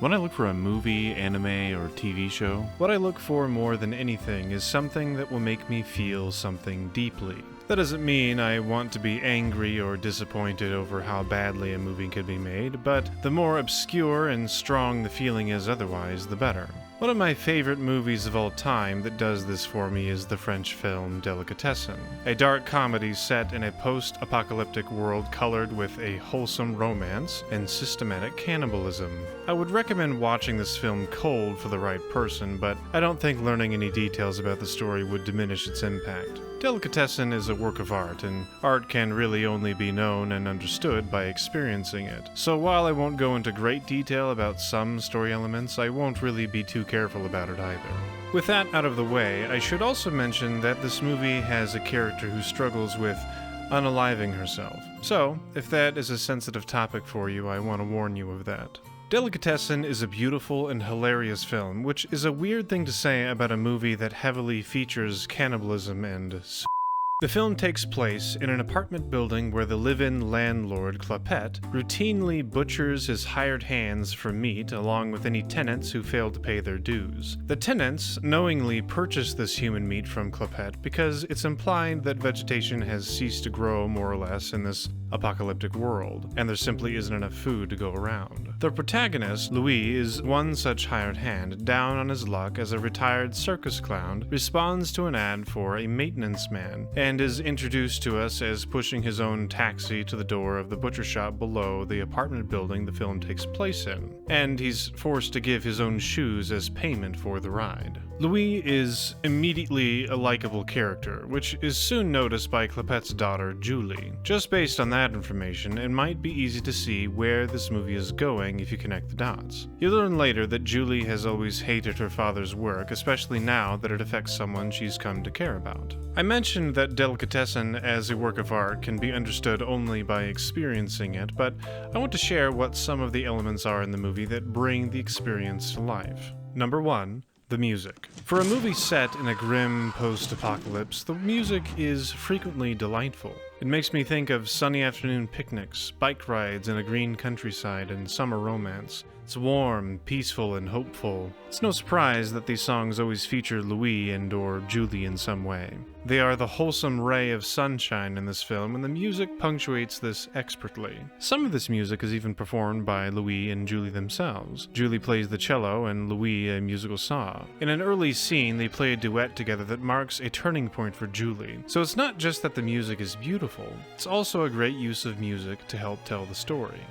When I look for a movie, anime, or TV show, what I look for more than anything is something that will make me feel something deeply. That doesn't mean I want to be angry or disappointed over how badly a movie could be made, but the more obscure and strong the feeling is otherwise, the better. One of my favorite movies of all time that does this for me is the French film Delicatessen, a dark comedy set in a post-apocalyptic world colored with a wholesome romance and systematic cannibalism. I would recommend watching this film cold for the right person, but I don't think learning any details about the story would diminish its impact. Delicatessen is a work of art, and art can really only be known and understood by experiencing it. So while I won't go into great detail about some story elements, I won't really be too careful about it either. With that out of the way, I should also mention that this movie has a character who struggles with unaliving herself. So, if that is a sensitive topic for you, I want to warn you of that. Delicatessen is a beautiful and hilarious film, which is a weird thing to say about a movie that heavily features cannibalism and The film takes place in an apartment building where the live-in landlord, Clopette, routinely butchers his hired hands for meat along with any tenants who fail to pay their dues. The tenants knowingly purchase this human meat from Clopette because it's implied that vegetation has ceased to grow more or less in this apocalyptic world, and there simply isn't enough food to go around. The protagonist, Louis, is one such hired hand, down on his luck as a retired circus clown responds to an ad for a maintenance man, and is introduced to us as pushing his own taxi to the door of the butcher shop below the apartment building the film takes place in, and he's forced to give his own shoes as payment for the ride. Louis is immediately a likable character, which is soon noticed by Clopette's daughter, Julie. Just based on that information, it might be easy to see where this movie is going if you connect the dots. You'll learn later that Julie has always hated her father's work, especially now that it affects someone she's come to care about. I mentioned that Delicatessen as a work of art can be understood only by experiencing it, but I want to share what some of the elements are in the movie that bring the experience to life. Number 1. The music. For a movie set in a grim post-apocalypse, the music is frequently delightful. It makes me think of sunny afternoon picnics, bike rides in a green countryside, and summer romance. It's warm, peaceful, and hopeful. It's no surprise that these songs always feature Louis and/or Julie in some way. They are the wholesome ray of sunshine in this film, and the music punctuates this expertly. Some of this music is even performed by Louis and Julie themselves. Julie plays the cello and Louis a musical saw. In an early scene, they play a duet together that marks a turning point for Julie. So it's not just that the music is beautiful, it's also a great use of music to help tell the story.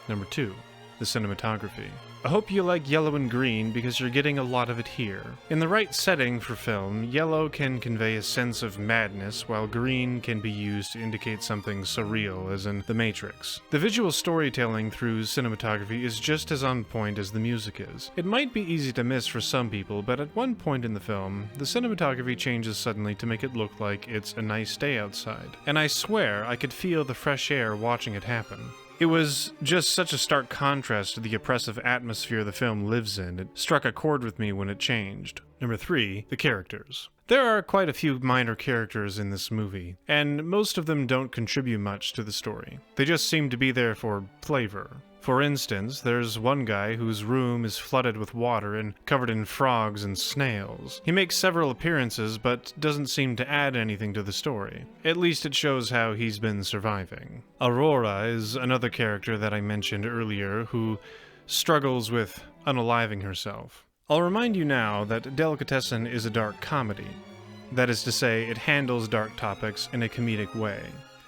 Number 2. The cinematography. I hope you like yellow and green because you're getting a lot of it here. In the right setting for film, yellow can convey a sense of madness, while green can be used to indicate something surreal, as in The Matrix. The visual storytelling through cinematography is just as on point as the music is. It might be easy to miss for some people, but at one point in the film, the cinematography changes suddenly to make it look like it's a nice day outside. And I swear I could feel the fresh air watching it happen. It was just such a stark contrast to the oppressive atmosphere the film lives in. It struck a chord with me when it changed. Number 3. The characters. There are quite a few minor characters in this movie, and most of them don't contribute much to the story. They just seem to be there for flavor. For instance, there's one guy whose room is flooded with water and covered in frogs and snails. He makes several appearances, but doesn't seem to add anything to the story. At least it shows how he's been surviving. Aurora is another character that I mentioned earlier who struggles with unaliving herself. I'll remind you now that Delicatessen is a dark comedy. That is to say, it handles dark topics in a comedic way.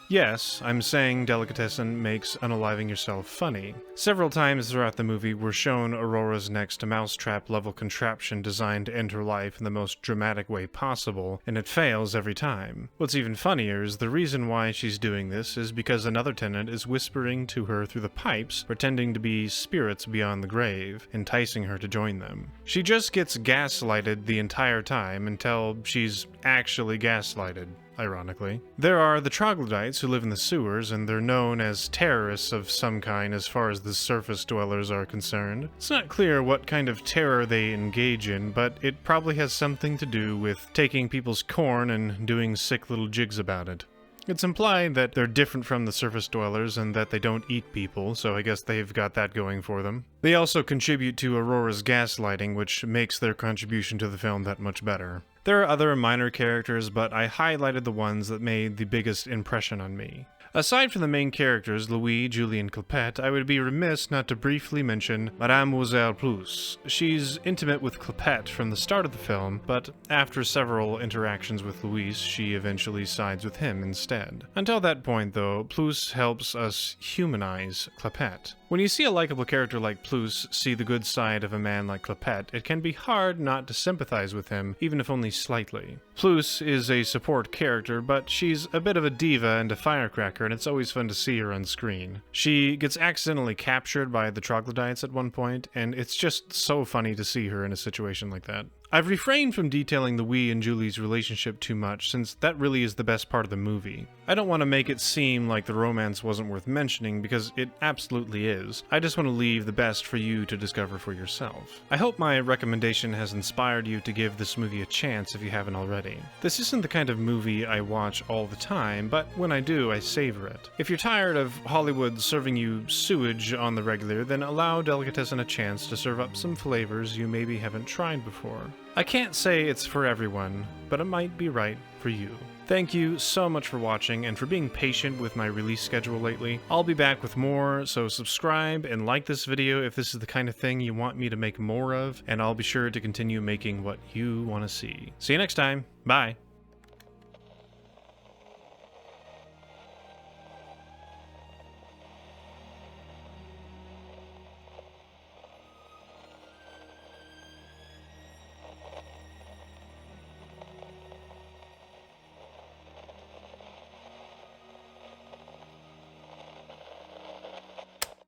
Yes, I'm saying Delicatessen makes unaliving yourself funny. Several times throughout the movie, we're shown Aurora's next mousetrap-level contraption designed to end her life in the most dramatic way possible, and it fails every time. What's even funnier is the reason why she's doing this is because another tenant is whispering to her through the pipes, pretending to be spirits beyond the grave, enticing her to join them. She just gets gaslighted the entire time until she's actually gaslighted. Ironically. There are the troglodytes who live in the sewers, and they're known as terrorists of some kind as far as the surface dwellers are concerned. It's not clear what kind of terror they engage in, but it probably has something to do with taking people's corn and doing sick little jigs about it. It's implied that they're different from the surface dwellers and that they don't eat people, so I guess they've got that going for them. They also contribute to Aurora's gaslighting, which makes their contribution to the film that much better. There are other minor characters, but I highlighted the ones that made the biggest impression on me. Aside from the main characters, Louis, Julie, and Clepette, I would be remiss not to briefly mention Mademoiselle Plus. She's intimate with Clepette from the start of the film, but after several interactions with Louis, she eventually sides with him instead. Until that point, though, Plus helps us humanize Clepette. When you see a likable character like Plus see the good side of a man like Clepette, it can be hard not to sympathize with him, even if only slightly. Plus is a support character, but she's a bit of a diva and a firecracker, and it's always fun to see her on screen. She gets accidentally captured by the troglodytes at one point, and it's just so funny to see her in a situation like that. I've refrained from detailing Louis and Julie's relationship too much, since that really is the best part of the movie. I don't want to make it seem like the romance wasn't worth mentioning, because it absolutely is. I just want to leave the best for you to discover for yourself. I hope my recommendation has inspired you to give this movie a chance if you haven't already. This isn't the kind of movie I watch all the time, but when I do, I savor it. If you're tired of Hollywood serving you sewage on the regular, then allow Delicatessen a chance to serve up some flavors you maybe haven't tried before. I can't say it's for everyone, but it might be right for you. Thank you so much for watching and for being patient with my release schedule lately. I'll be back with more, so subscribe and like this video if this is the kind of thing you want me to make more of, and I'll be sure to continue making what you want to see. See you next time. Bye.